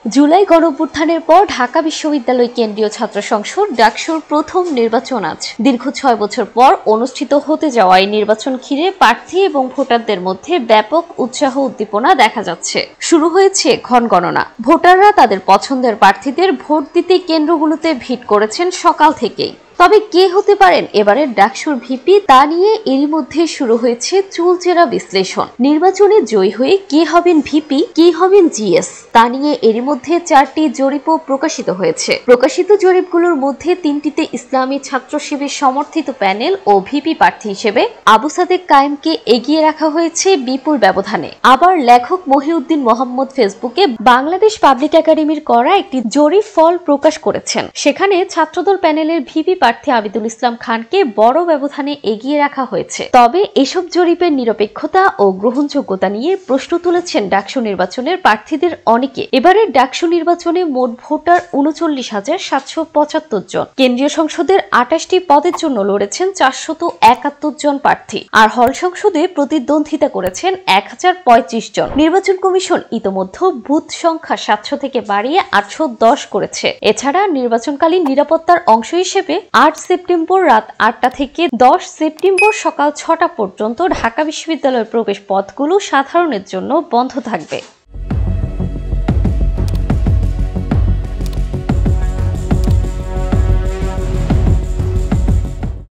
জুলাই গণঅভ্যুত্থানের পর ঢাকা বিশ্ববিদ্যালয় কেন্দ্রীয় ছাত্র সংসদ ডাকসুর প্রথম নির্বাচন আজ দীর্ঘ ৬ বছর পর অনুষ্ঠিত হতে যাওয়া এই নির্বাচন ঘিরে প্রার্থী এবং ভোটারদের মধ্যে ব্যাপক উৎসাহ উদ্দীপনা দেখা যাচ্ছে। শুরু হয়েছে ক্ষণগণনা। ভোটাররা তাদের পছন্দের প্রার্থীদের ভোট দিতে কেন্দ্রগুলোতে ভিড় করেছেন সকাল থেকেই। তবে কে হতে পারেন এবারের ডাকসুর ভিপি তা নিয়ে এরই মধ্যে শুরু হয়েছে চুলচেরা বিশ্লেষণ। নির্বাচনে জয়ী হয়ে কে হবেন ভিপি, কে হবেন জিএস তা নিয়ে এরই মধ্যে 4টি জরিপও প্রকাশিত হয়েছে। প্রকাশিত জরিপগুলোর মধ্যে 3টিতে ইসলামী ছাত্র শিবির সমর্থিত প্যানেল ও ভিপি প্রার্থী হিসেবে আবু সাদেক কায়েমকে এগিয়ে রাখা হয়েছে বিপুল ব্যবধানে। আবার লেখক মহিউদ্দিন মোহাম্মদ ফেসবুকে বাংলাদেশ পাবলিক একাডেমির করা একটি জরিপ ফল প্রকাশ করেছেন। সেখানে ছাত্রদল প্যানেলের ভিপি প্রার্থী আবিদুল ইসলাম খানকে বড় ব্যবধানে এগিয়ে রাখা হয়েছে। তবে এসব জরিপের নিরপেক্ষতা ও গ্রহণযোগ্যতা নিয়ে প্রশ্ন তুলেছেন ডাকসু নির্বাচনের প্রার্থীদের অনেকে। এবারের ডাকসু নির্বাচনে মোট ভোটার ৩৯,৭৭৫ জন। কেন্দ্রীয় সংসদের ২৮টি পদের জন্য লড়েছেন ৪৭১ জন প্রার্থী, আর হল সংসদে প্রতিদ্বন্দ্বিতা করেছেন ১,০৩৫ জন। নির্বাচন কমিশন ইতোমধ্যে বুথ সংখ্যা ৭০০ থেকে বাড়িয়ে ৮১০ করেছে। এছাড়া নির্বাচনকালীন নিরাপত্তার অংশ হিসেবে ৮ সেপ্টেম্বর রাত ৮টা থেকে ১০ সেপ্টেম্বর সকাল ৬টা পর্যন্ত ঢাকা বিশ্ববিদ্যালয়ের প্রবেশ পথগুলো সাধারণের জন্য বন্ধ থাকবে।